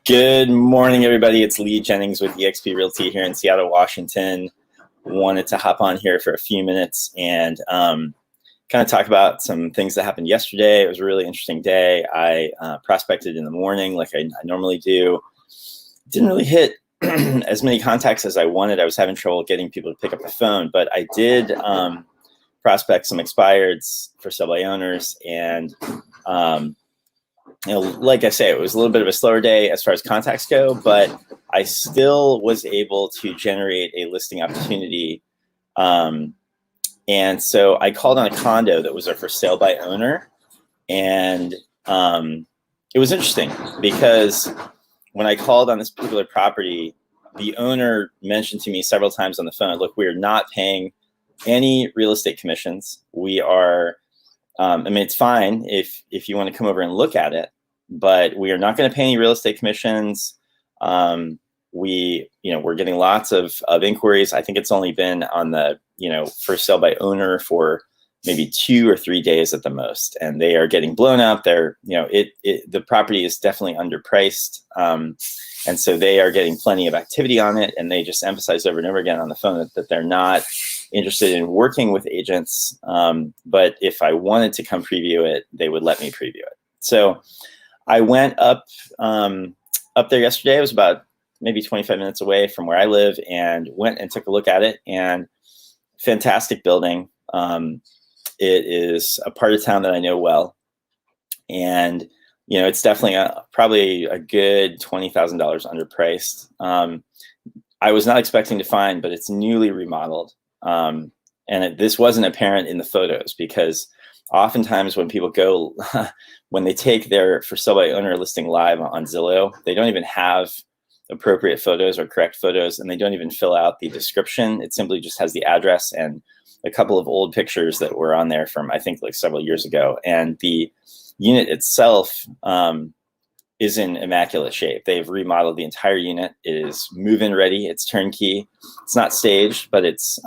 Good morning, everybody. It's Lee Jennings with eXp Realty here in Seattle, Washington. Wanted to hop on here for a few minutes and kind of talk about some things that happened yesterday. It was a really interesting day. I prospected in the morning like I normally do. Didn't really hit as many contacts as I wanted. I was having trouble getting people to pick up the phone, but I did prospect some expireds for sale by owners. And like I say, it was a little bit of a slower day as far as contacts go, but I still was able to generate a listing opportunity. And so I called on a condo that was a for sale by owner. And it was interesting because when I called on this particular property, the owner mentioned to me several times on the phone, look, we're not paying any real estate commissions. We are it's fine if you want to come over and look at it, but we are not going to pay any real estate commissions. We're getting lots of inquiries. I think it's only been on the, for sale by owner for maybe 2 or 3 days at the most, and they are getting blown up. They're, the property is definitely underpriced. And so they are getting plenty of activity on it. And they just emphasize over and over again on the phone that they're not interested in working with agents. But if I wanted to come preview it, they would let me preview it. So I went up there yesterday. It was about maybe 25 minutes away from where I live, and went and took a look at it. And fantastic building. It is a part of town that I know well. And it's definitely probably a good $20,000 underpriced. I was not expecting to find, but it's newly remodeled. This wasn't apparent in the photos, because oftentimes when people go, when they take their for sale by owner listing live on Zillow, they don't even have appropriate photos or correct photos, and they don't even fill out the description. It simply just has the address and a couple of old pictures that were on there from, I think, like several years ago. And the unit itself is in immaculate shape. They've remodeled the entire unit. It is move-in ready. It's turnkey. It's not staged, but it's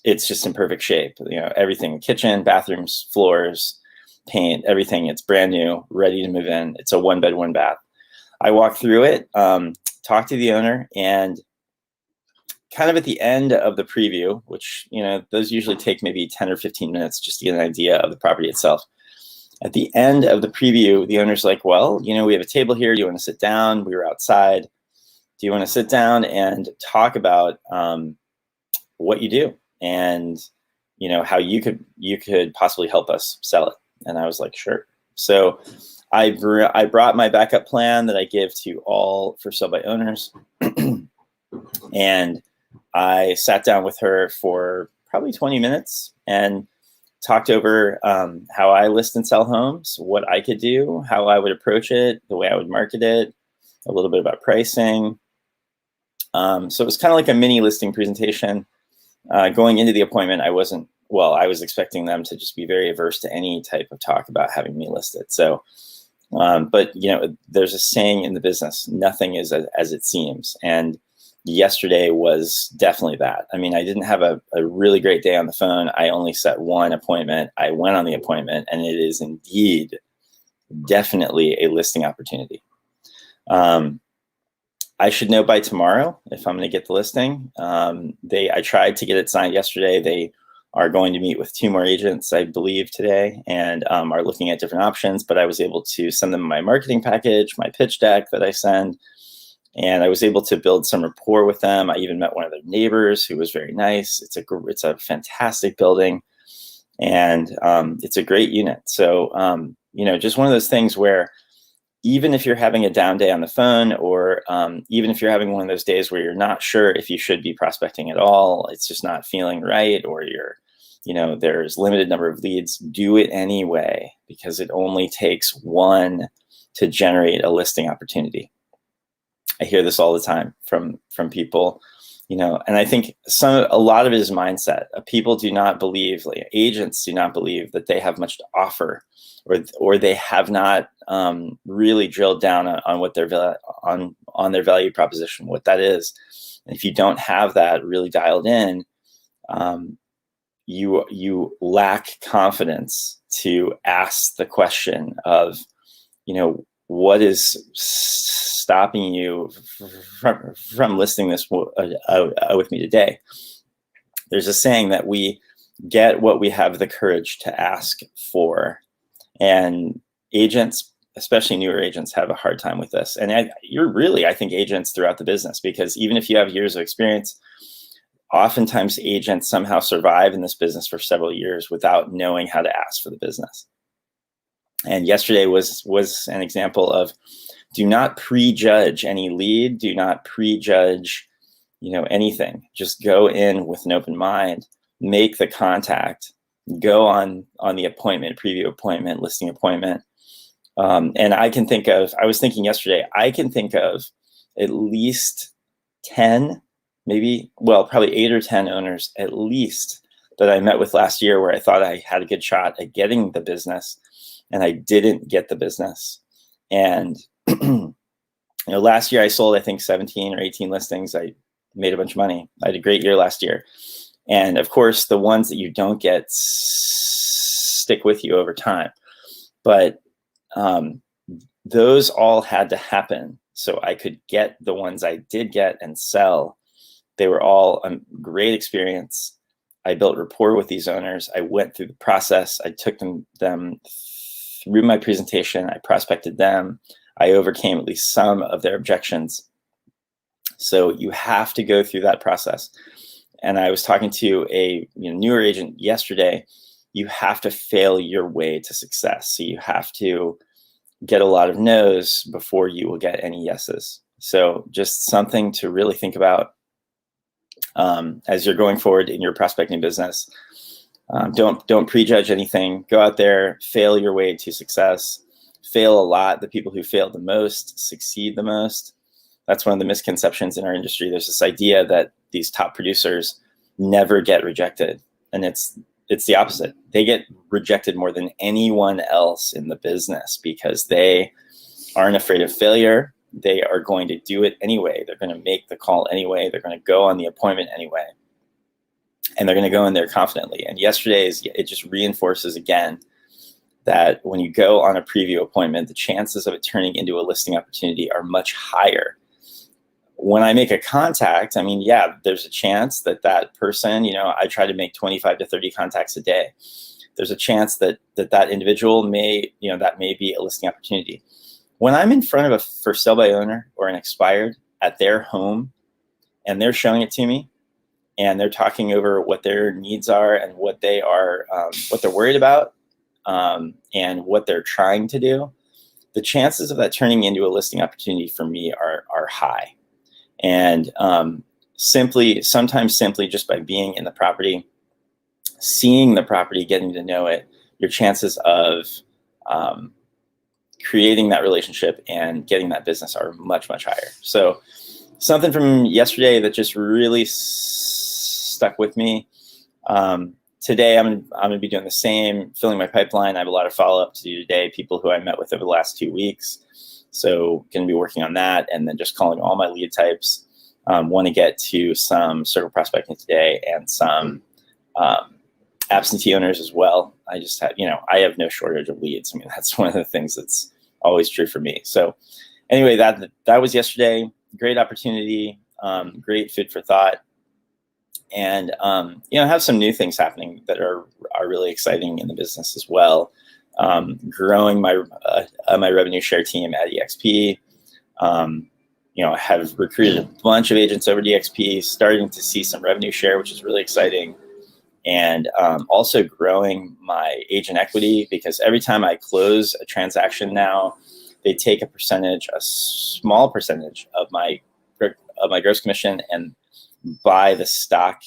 just in perfect shape. Everything: kitchen, bathrooms, floors, paint, everything. It's brand new, ready to move in. It's a 1-bed, 1-bath. I walked through it, talked to the owner, and kind of at the end of the preview, which, those usually take maybe 10 or 15 minutes just to get an idea of the property itself. At the end of the preview, the owner's like, well, we have a table here. Do you want to sit down? We were outside. Do you want to sit down and talk about what you do and, how you could possibly help us sell it? And I was like, sure. So I brought my backup plan that I give to all for sale by owners. And I sat down with her for probably 20 minutes and talked over how I list and sell homes, what I could do, how I would approach it, the way I would market it, a little bit about pricing. So it was kind of like a mini listing presentation. Going into the appointment, I was expecting them to just be very averse to any type of talk about having me listed. So, but there's a saying in the business: nothing is as it seems. And yesterday was definitely that. I mean, I didn't have a really great day on the phone. I only set one appointment. I went on the appointment, and it is indeed definitely a listing opportunity. I should know by tomorrow if I'm going to get the listing. I tried to get it signed yesterday. They are going to meet with 2 more agents, I believe, today, and are looking at different options. But I was able to send them my marketing package, my pitch deck that I send. And I was able to build some rapport with them. I even met one of their neighbors who was very nice. It's a fantastic building, and it's a great unit. So, just one of those things where even if you're having a down day on the phone, or even if you're having one of those days where you're not sure if you should be prospecting at all, it's just not feeling right, or there's limited number of leads, do it anyway, because it only takes one to generate a listing opportunity. I hear this all the time from people, and I think a lot of it is mindset. People do not believe, agents do not believe that they have much to offer, or they have not really drilled down on what on their value proposition, what that is. And if you don't have that really dialed in, you lack confidence to ask the question of, what is stopping you from listing this with me today? There's a saying that we get what we have the courage to ask for. And agents, especially newer agents, have a hard time with this. And I think agents throughout the business, because even if you have years of experience, oftentimes agents somehow survive in this business for several years without knowing how to ask for the business. And yesterday was an example of, do not prejudge any lead, do not prejudge, anything. Just go in with an open mind, make the contact, go on the appointment, preview appointment, listing appointment. And I was thinking yesterday, I can think of at least 10, probably 8 or 10 owners at least that I met with last year where I thought I had a good shot at getting the business and I didn't get the business. And, last year I sold, I think 17 or 18 listings. I made a bunch of money. I had a great year last year. And of course, the ones that you don't get stick with you over time. But those all had to happen so I could get the ones I did get and sell. They were all a great experience. I built rapport with these owners. I went through the process. I took them through my presentation. I prospected them. I overcame at least some of their objections. So you have to go through that process. And I was talking to a newer agent yesterday. You have to fail your way to success. So you have to get a lot of no's before you will get any yeses. So just something to really think about as you're going forward in your prospecting business. Don't prejudge anything. Go out there, fail your way to success. Fail a lot. The people who fail the most succeed the most. That's one of the misconceptions in our industry. There's this idea that these top producers never get rejected, and it's the opposite. They get rejected more than anyone else in the business because they aren't afraid of failure. They are going to do it anyway. They're going to make the call anyway. They're going to go on the appointment anyway, and they're going to go in there confidently. And it just reinforces again that when you go on a preview appointment, the chances of it turning into a listing opportunity are much higher. When I make a contact, there's a chance that person, I try to make 25 to 30 contacts a day. There's a chance that individual may be a listing opportunity. When I'm in front of a for sale by owner or an expired at their home and they're showing it to me and they're talking over what their needs are and what they are, what they're worried about, and what they're trying to do, the chances of that turning into a listing opportunity for me are high. And sometimes simply just by being in the property, seeing the property, getting to know it, your chances of creating that relationship and getting that business are much, much higher. So something from yesterday that just really stuck with me. Today, I'm going to be doing the same, filling my pipeline. I have a lot of follow-up to do today, people who I met with over the last 2 weeks. So going to be working on that and then just calling all my lead types. Want to get to some circle prospecting today and some absentee owners as well. I just have, I have no shortage of leads. That's one of the things that's always true for me. So anyway, that was yesterday. Great opportunity, great food for thought. And, have some new things happening that are really exciting in the business as well. Growing my revenue share team at EXP. I have recruited a bunch of agents over to EXP, starting to see some revenue share, which is really exciting. And also growing my agent equity, because every time I close a transaction now, they take a small percentage of my gross commission and buy the stock,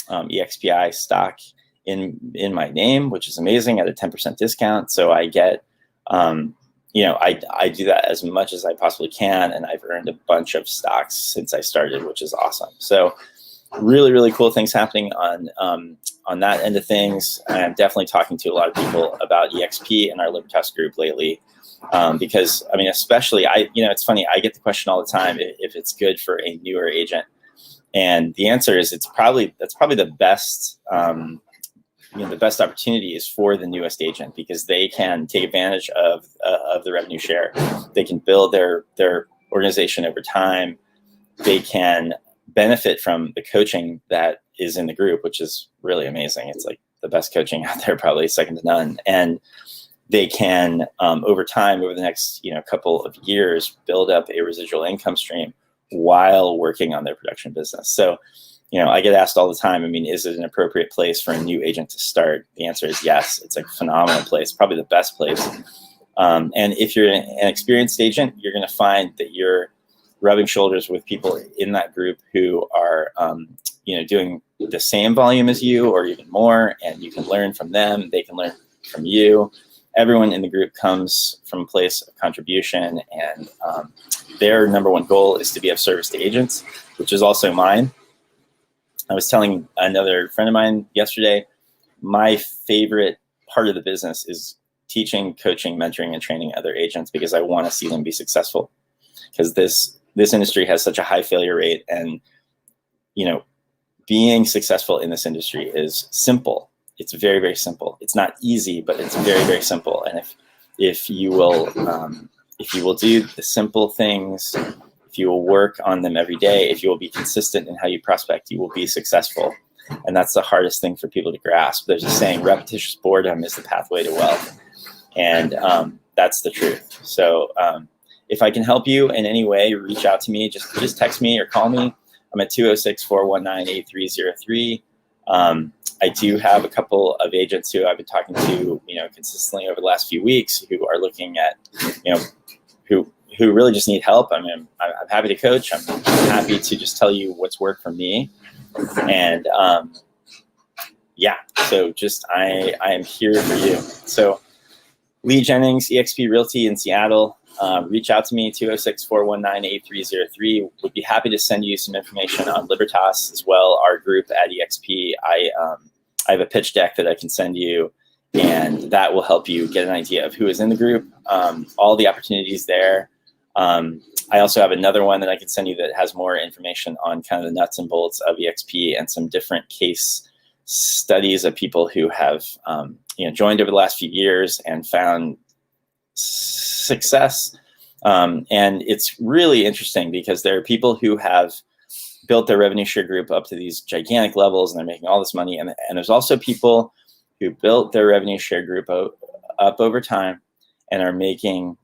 EXPI stock in my name, which is amazing, at a 10% discount. So I get, I do that as much as I possibly can, and I've earned a bunch of stocks since I started, which is awesome. So really, really cool things happening on that end of things. I'm definitely talking to a lot of people about EXP and our Libertas group lately, because especially it's funny, I get the question all the time if it's good for a newer agent. And the answer is that's probably the best the best opportunity is for the newest agent, because they can take advantage of the revenue share. They can build their organization over time. They can benefit from the coaching that is in the group, which is really amazing. It's like the best coaching out there, probably second to none. And they can, over time, over the next couple of years, build up a residual income stream while working on their production business. So, I get asked all the time, is it an appropriate place for a new agent to start? The answer is yes. It's a phenomenal place, probably the best place. And if you're an experienced agent, you're going to find that you're rubbing shoulders with people in that group who are, doing the same volume as you or even more, and you can learn from them. They can learn from you. Everyone in the group comes from a place of contribution, and their number one goal is to be of service to agents, which is also mine. I was telling another friend of mine yesterday, my favorite part of the business is teaching, coaching, mentoring, and training other agents, because I want to see them be successful. Because this industry has such a high failure rate, and being successful in this industry is simple. It's very, very simple. It's not easy, but it's very, very simple. And if you will do the simple things, if you will work on them every day, if you will be consistent in how you prospect, you will be successful. And that's the hardest thing for people to grasp. There's a saying, repetitious boredom is the pathway to wealth. And that's the truth. So if I can help you in any way, reach out to me. Just text me or call me. I'm at 206-419-8303. I do have a couple of agents who I've been talking to, consistently over the last few weeks, who are looking at, who really just need help. I'm happy to coach. I'm happy to just tell you what's worked for me. And so just I am here for you. So Lee Jennings, eXp Realty in Seattle. Reach out to me, 206-419-8303. Would be happy to send you some information on Libertas as well, our group at eXp. I have a pitch deck that I can send you, and that will help you get an idea of who is in the group, all the opportunities there. I also have another one that I can send you that has more information on kind of the nuts and bolts of eXp and some different case studies of people who have joined over the last few years and found success. And it's really interesting because there are people who have built their revenue share group up to these gigantic levels and they're making all this money. And there's also people who built their revenue share group up over time and are making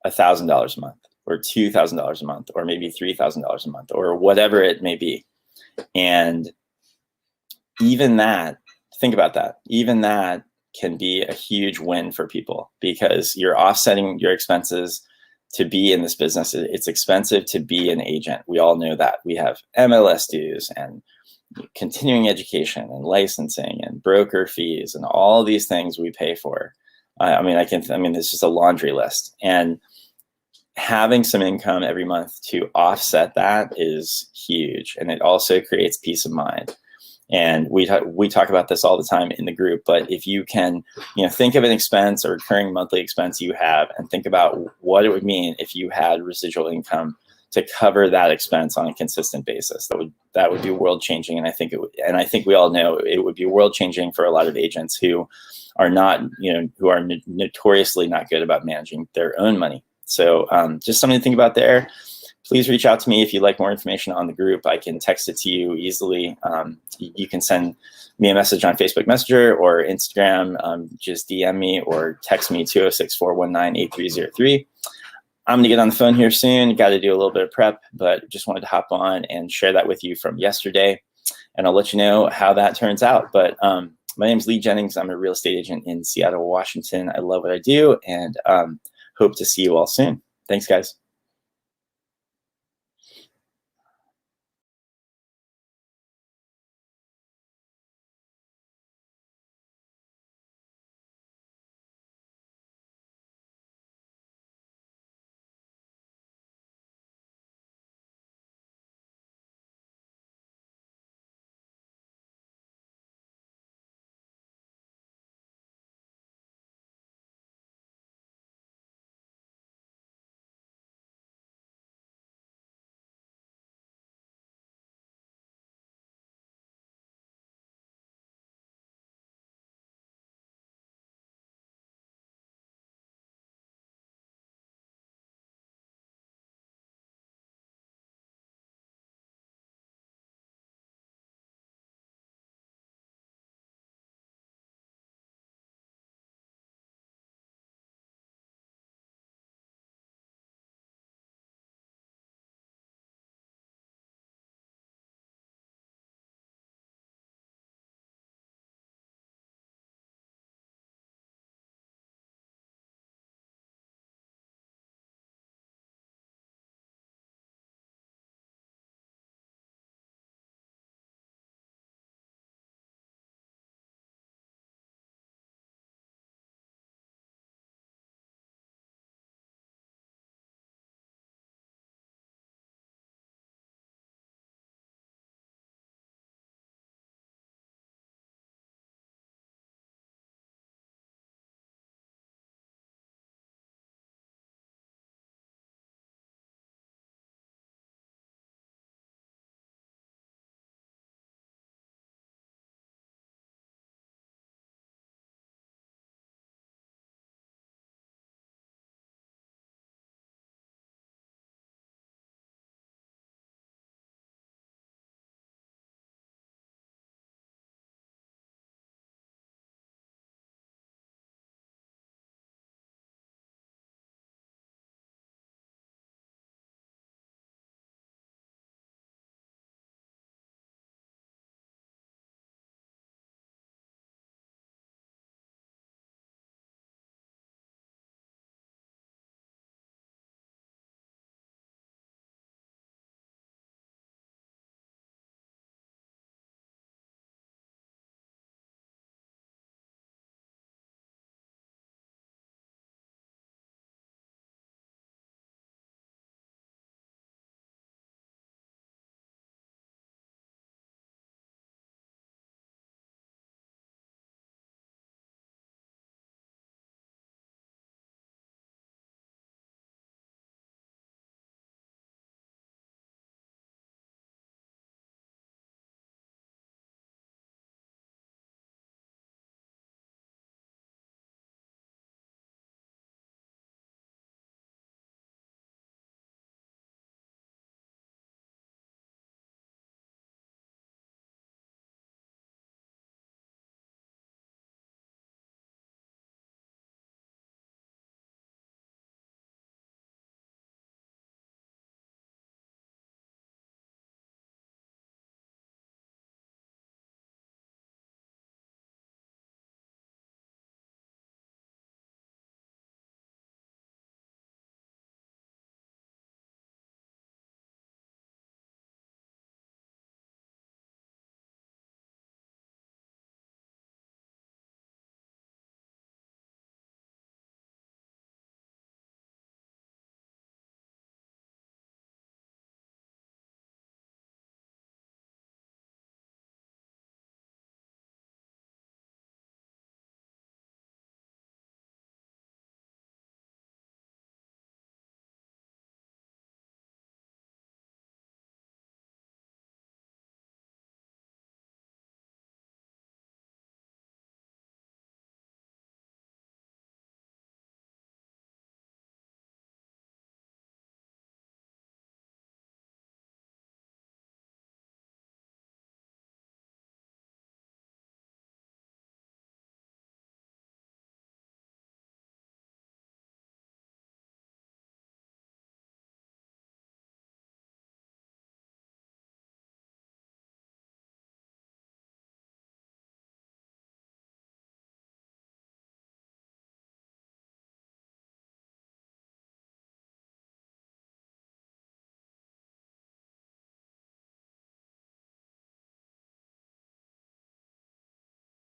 $1,000 a month or $2,000 a month or maybe $3,000 a month or whatever it may be. And even that, think about that, even that can be a huge win for people because you're offsetting your expenses to be in this business. It's expensive to be an agent. We all know that. We have MLS dues and continuing education and licensing and broker fees and all these things we pay for. It's just a laundry list. And having some income every month to offset that is huge. And it also creates peace of mind. And we talk about this all the time in the group, but if you can, think of an expense or recurring monthly expense you have and think about what it would mean if you had residual income to cover that expense on a consistent basis, that would be world changing. And I think we all know it would be world changing for a lot of agents who are not, who are notoriously not good about managing their own money. So just something to think about there. Please reach out to me if you'd like more information on the group. I can text it to you easily. You can send me a message on Facebook Messenger or Instagram. Just DM me or text me 206-419-8303. I'm going to get on the phone here soon. Got to do a little bit of prep, but just wanted to hop on and share that with you from yesterday. And I'll let you know how that turns out. But my name is Lee Jennings. I'm a real estate agent in Seattle, Washington. I love what I do and hope to see you all soon. Thanks, guys.